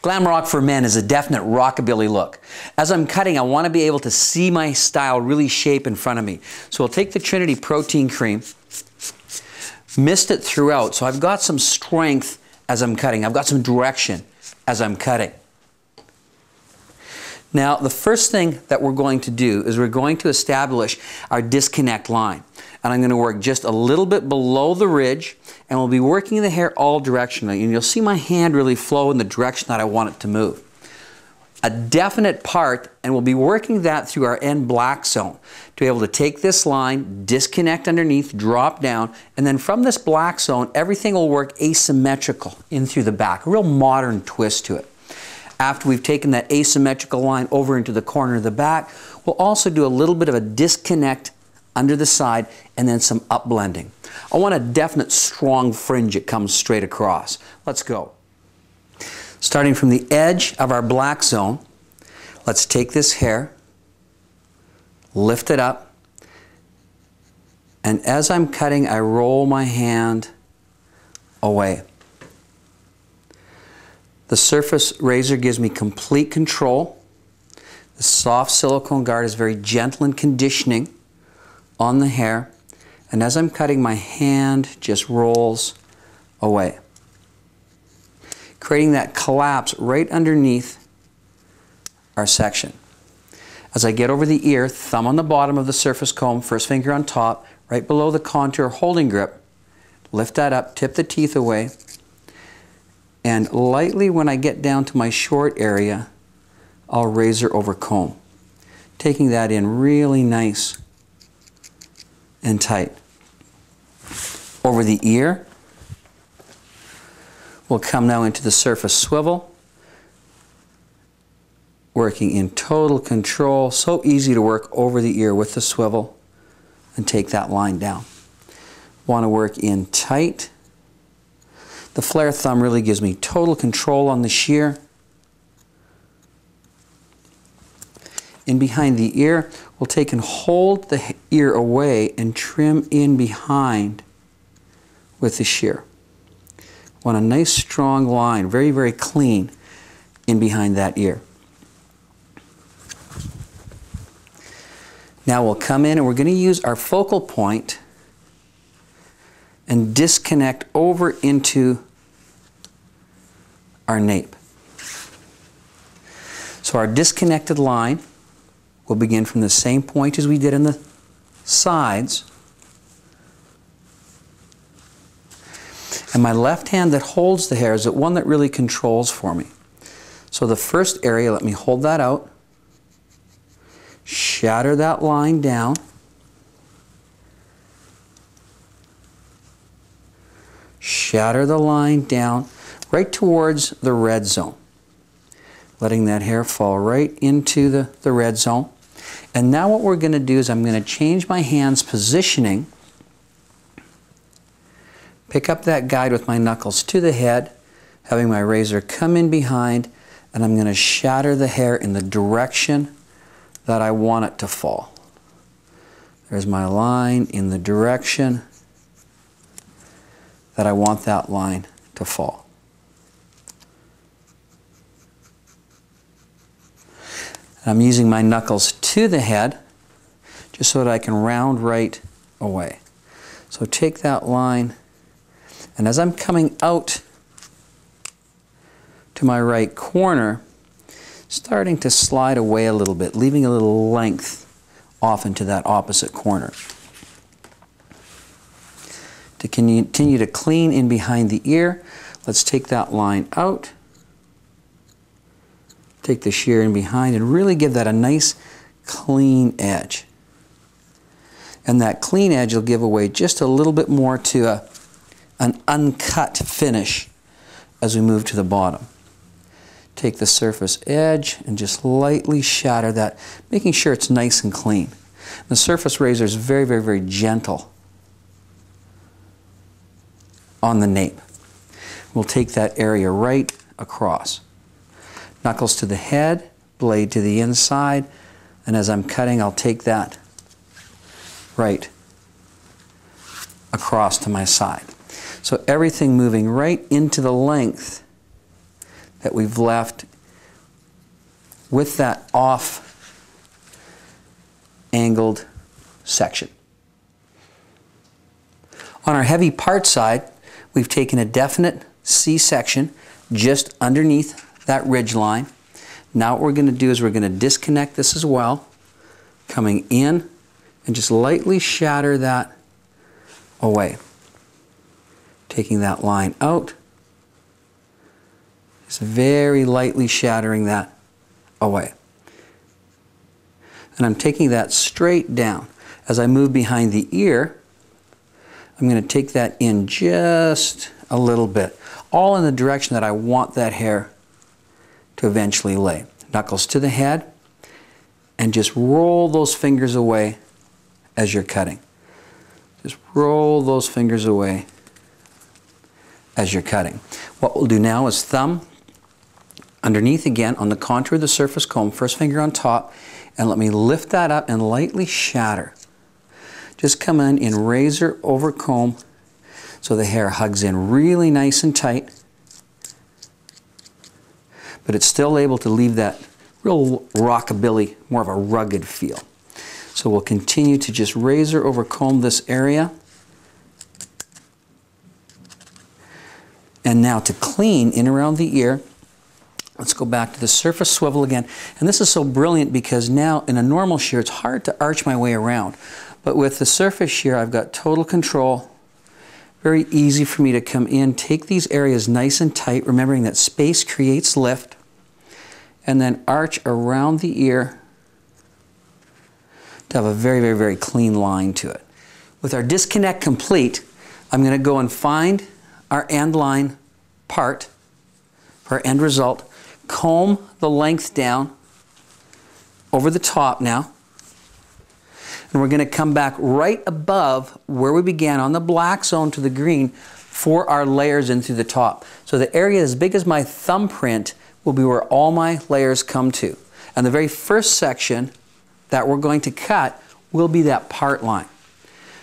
Glam rock for men is a definite rockabilly look. As I'm cutting, I want to be able to see my style really shape in front of me. So I'll take the Trinity Protein Cream, mist it throughout, so I've got some strength as I'm cutting. I've got some direction as I'm cutting. Now, the first thing that we're going to do is we're going to establish our disconnect line. And I'm going to work just a little bit below the ridge, and we'll be working the hair all directionally. And you'll see my hand really flow in the direction that I want it to move. A definite part, and we'll be working that through our end black zone to be able to take this line, disconnect underneath, drop down, and then from this black zone, everything will work asymmetrical in through the back. A real modern twist to it. After we've taken that asymmetrical line over into the corner of the back, we'll also do a little bit of a disconnect under the side and then some upblending. I want a definite strong fringe that comes straight across. Let's go. Starting from the edge of our black zone, let's take this hair, lift it up, and as I'm cutting, I roll my hand away. The surface razor gives me complete control. The soft silicone guard is very gentle and conditioning on the hair. And as I'm cutting, my hand just rolls away, creating that collapse right underneath our section. As I get over the ear, thumb on the bottom of the surface comb, first finger on top, right below the contour holding grip, lift that up, tip the teeth away, and lightly when I get down to my short area, I'll razor over comb, taking that in really nice and tight. Over the ear, we'll come now into the surface swivel, working in total control. So easy to work over the ear with the swivel and take that line down. Want to work in tight. The flare thumb really gives me total control on the shear. In behind the ear, we'll take and hold the ear away and trim in behind with the shear. Want a nice strong line, very, very clean in behind that ear. Now we'll come in and we're going to use our focal point and disconnect over into our nape. So our disconnected line will begin from the same point as we did in the sides. And my left hand that holds the hair is the one that really controls for me. So the first area, let me hold that out, shatter that line down, shatter the line down right towards the red zone, letting that hair fall right into the red zone. And now what we're going to do is I'm going to change my hand's positioning, pick up that guide with my knuckles to the head, having my razor come in behind, and I'm going to shatter the hair in the direction that I want it to fall. There's my line in the direction that I want that line to fall. I'm using my knuckles to the head just so that I can round right away. So take that line, and as I'm coming out to my right corner, starting to slide away a little bit, leaving a little length off into that opposite corner. To continue to clean in behind the ear, let's take that line out. Take the shear in behind and really give that a nice clean edge. And that clean edge will give away just a little bit more to an uncut finish as we move to the bottom. Take the surface edge and just lightly shatter that, making sure it's nice and clean. The surface razor is very, very, very gentle on the nape. We'll take that area right across. Knuckles to the head, blade to the inside, and as I'm cutting, I'll take that right across to my side. So everything moving right into the length that we've left with that off angled section. On our heavy part side, we've taken a definite C section just underneath that ridge line. Now what we're going to do is we're going to disconnect this as well, coming in and just lightly shatter that away. Taking that line out, just very lightly shattering that away. And I'm taking that straight down. As I move behind the ear, I'm going to take that in just a little bit, all in the direction that I want that hair to eventually lay. Knuckles to the head, and just roll those fingers away as you're cutting. Just roll those fingers away as you're cutting. What we'll do now is thumb underneath again on the contour of the surface comb, first finger on top, and let me lift that up and lightly shatter. Just come in razor over comb so the hair hugs in really nice and tight, but it's still able to leave that real rockabilly, more of a rugged feel. So we'll continue to just razor over comb this area. And now to clean in around the ear, let's go back to the surface swivel again. And this is so brilliant because now in a normal shear, it's hard to arch my way around. But with the surface shear, I've got total control. Very easy for me to come in, take these areas nice and tight, remembering that space creates lift, and then arch around the ear to have a very, very, very clean line to it. With our disconnect complete, I'm going to go and find our end line part for our end result, comb the length down over the top now, and we're going to come back right above where we began on the black zone to the green for our layers in through the top. So the area as big as my thumbprint will be where all my layers come to. And the very first section that we're going to cut will be that part line.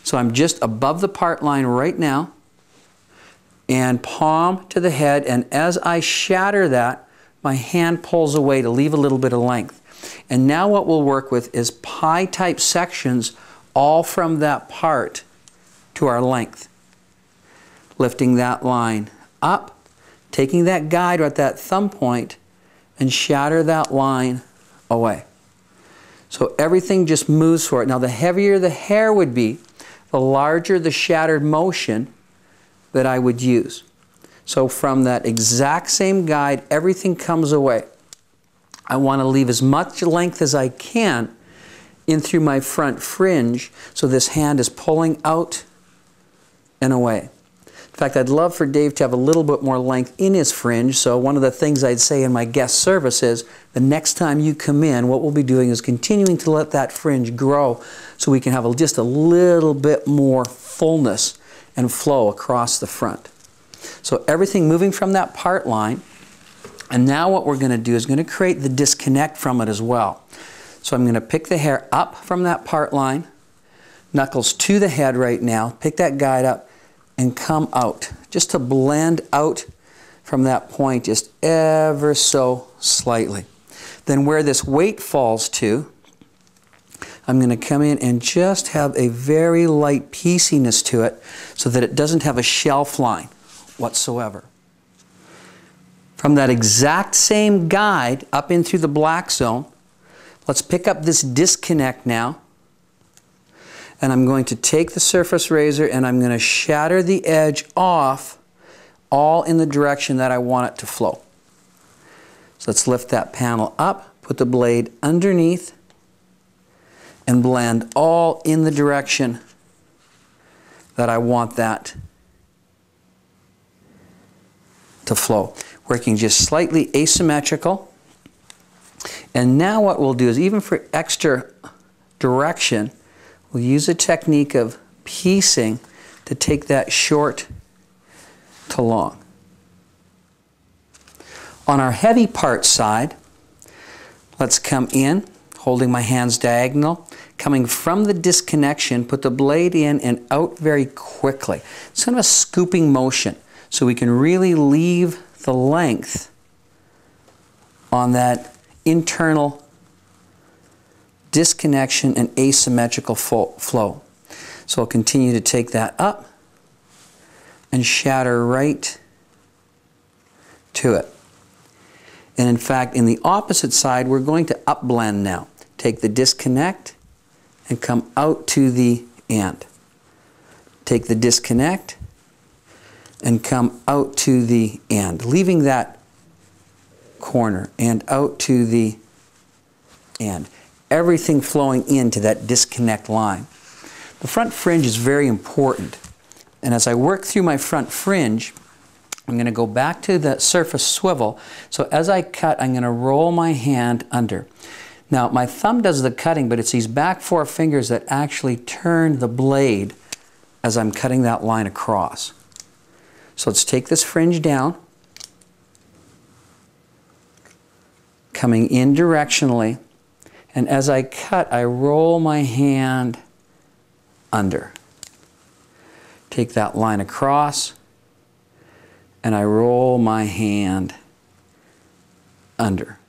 So I'm just above the part line right now, and palm to the head, and as I shatter that, my hand pulls away to leave a little bit of length. And now what we'll work with is pie type sections all from that part to our length. Lifting that line up, taking that guide at that thumb point, and shatter that line away. So everything just moves for it. Now the heavier the hair would be, the larger the shattered motion that I would use. So from that exact same guide, everything comes away. I want to leave as much length as I can in through my front fringe so this hand is pulling out and away. In fact, I'd love for Dave to have a little bit more length in his fringe, so one of the things I'd say in my guest service is the next time you come in, what we'll be doing is continuing to let that fringe grow so we can have just a little bit more fullness and flow across the front. So everything moving from that part line, and now what we're going to do is going to create the disconnect from it as well. So I'm going to pick the hair up from that part line, knuckles to the head right now, pick that guide up, and come out, just to blend out from that point just ever so slightly. Then where this weight falls to, I'm going to come in and just have a very light pieciness to it so that it doesn't have a shelf line whatsoever. From that exact same guide up in through the black zone, let's pick up this disconnect now. And I'm going to take the surface razor and I'm going to shatter the edge off, all in the direction that I want it to flow. So let's lift that panel up, put the blade underneath, and blend all in the direction that I want that to flow. Working just slightly asymmetrical. And now what we'll do is, even for extra direction, we'll use a technique of piecing to take that short to long. On our heavy part side, let's come in, holding my hands diagonal, coming from the disconnection, put the blade in and out very quickly. It's kind of a scooping motion, so we can really leave the length on that internal disconnection and asymmetrical flow. So I'll continue to take that up and shatter right to it. And in fact, in the opposite side, we're going to upblend now. Take the disconnect and come out to the and. Take the disconnect and come out to the and, leaving that corner and out to the and. Everything flowing into that disconnect line. The front fringe is very important. And as I work through my front fringe, I'm going to go back to the surface swivel. So as I cut, I'm going to roll my hand under. Now, my thumb does the cutting, but it's these back 4 fingers that actually turn the blade as I'm cutting that line across. So let's take this fringe down, coming in directionally, and as I cut, I roll my hand under. Take that line across, and I roll my hand under.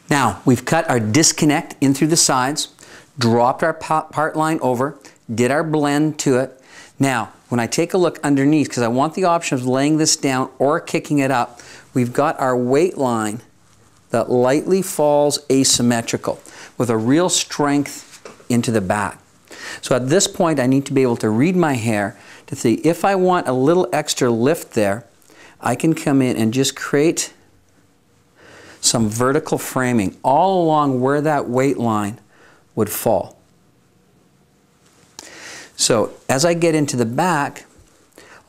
Now, we've cut our disconnect in through the sides, dropped our part line over, did our blend to it. Now, when I take a look underneath, because I want the option of laying this down or kicking it up, we've got our weight line that lightly falls asymmetrical with a real strength into the back. So at this point, I need to be able to read my hair to see if I want a little extra lift there, I can come in and just create some vertical framing all along where that weight line would fall. So as I get into the back,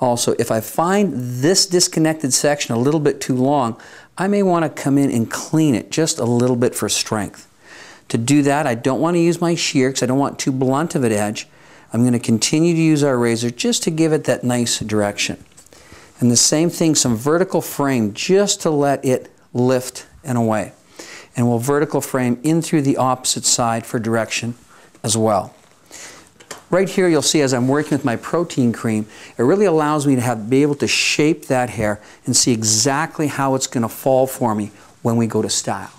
also, if I find this disconnected section a little bit too long, I may want to come in and clean it just a little bit for strength. To do that, I don't want to use my shear because I don't want too blunt of an edge. I'm going to continue to use our razor just to give it that nice direction. And the same thing, some vertical frame just to let it lift and away. And we'll vertical frame in through the opposite side for direction as well. Right here you'll see as I'm working with my protein cream, it really allows me to be able to shape that hair and see exactly how it's going to fall for me when we go to style.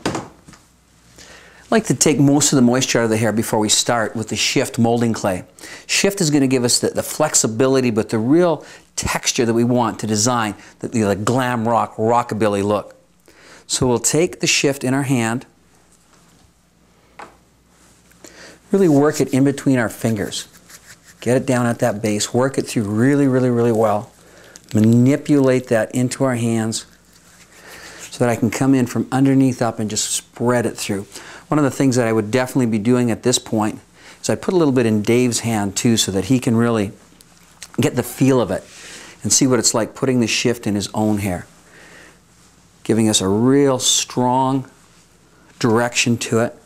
I like to take most of the moisture out of the hair before we start with the Shift molding clay. Shift is going to give us the flexibility but the real texture that we want to design the glam rock, rockabilly look. So we'll take the Shift in our hand, really work it in between our fingers. Get it down at that base, work it through really, really, really well. Manipulate that into our hands so that I can come in from underneath up and just spread it through. One of the things that I would definitely be doing at this point is I put a little bit in Dave's hand too so that he can really get the feel of it and see what it's like putting the Shift in his own hair. Giving us a real strong direction to it.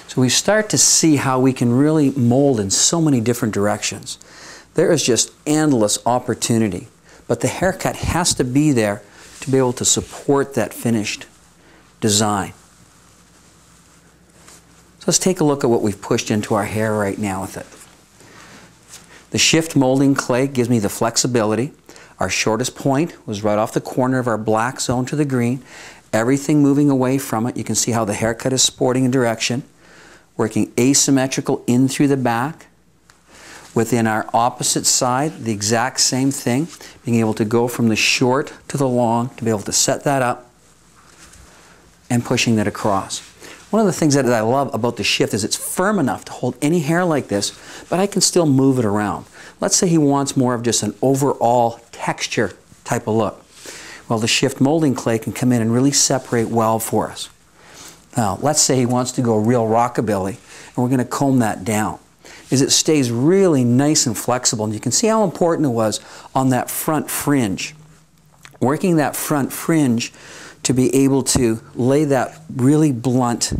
So we start to see how we can really mold in so many different directions. There is just endless opportunity, but the haircut has to be there to be able to support that finished design. So let's take a look at what we've pushed into our hair right now with it. The Shift molding clay gives me the flexibility. Our shortest point was right off the corner of our black zone to the green. Everything moving away from it. You can see how the haircut is sporting in direction. Working asymmetrical in through the back. Within our opposite side, the exact same thing. Being able to go from the short to the long, to be able to set that up and pushing that across. One of the things that I love about the Shift is it's firm enough to hold any hair like this, but I can still move it around. Let's say he wants more of just an overall texture type of look. Well, the Shift molding clay can come in and really separate well for us. Now, let's say he wants to go real rockabilly, and we're going to comb that down. Is it stays really nice and flexible, and you can see how important it was on that front fringe. Working that front fringe to be able to lay that really blunt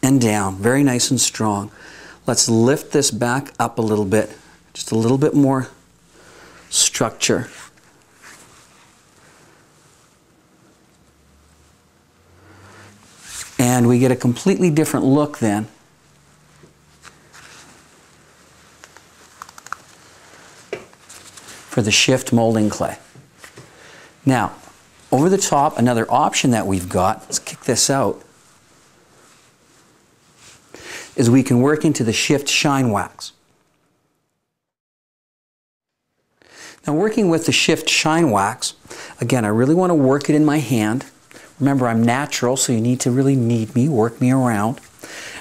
and down, very nice and strong. Let's lift this back up a little bit, just a little bit more structure. And we get a completely different look then. for the Shift molding clay. Now, over the top, another option that we've got, let's kick this out, is we can work into the Shift Shine Wax. Now, working with the Shift Shine Wax, again, I really want to work it in my hand. Remember, I'm natural, so you need to really knead me, work me around.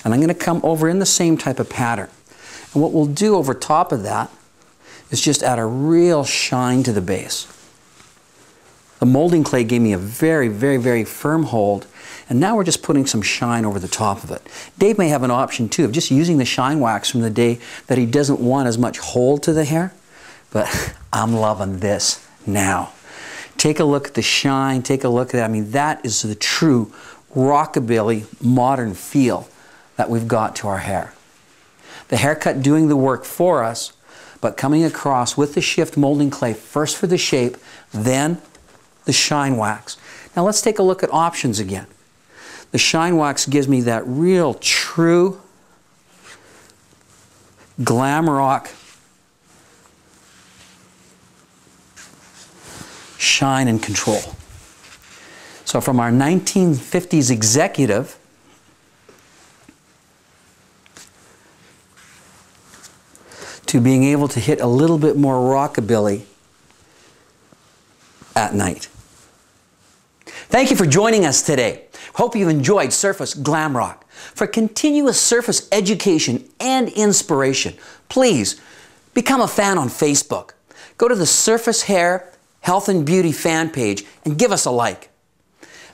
And I'm going to come over in the same type of pattern. And what we'll do over top of that is just add a real shine to the base. The molding clay gave me a very, very, very firm hold, and now we're just putting some shine over the top of it. Dave may have an option too of just using the shine wax from the day that he doesn't want as much hold to the hair, but I'm loving this now. Take a look at the shine, take a look at that. I mean, that is the true rockabilly modern feel that we've got to our hair. The haircut doing the work for us, but coming across with the Shift molding clay, first for the shape, then the shine wax. Now let's take a look at options again. The shine wax gives me that real true Glam Rock shine and control. So from our 1950s executive to being able to hit a little bit more rockabilly at night. Thank you for joining us today. Hope you've enjoyed Surface Glam Rock. For continuous surface education and inspiration, please become a fan on Facebook. Go to the Surface Hair Health and Beauty fan page and give us a like.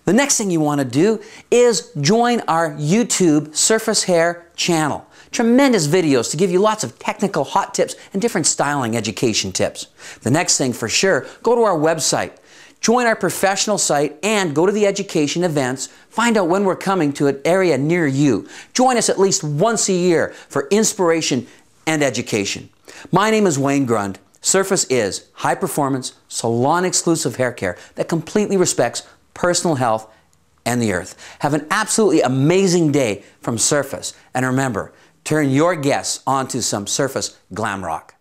The next thing you want to do is join our YouTube Surface Hair channel. Tremendous videos to give you lots of technical hot tips and different styling education tips. The next thing for sure, go to our website. Join our professional site and go to the education events. Find out when we're coming to an area near you. Join us at least once a year for inspiration and education. My name is Wayne Grund. Surface is high-performance, salon-exclusive hair care that completely respects personal health and the earth. Have an absolutely amazing day from Surface. And remember, turn your guests onto some Surface Glam Rock.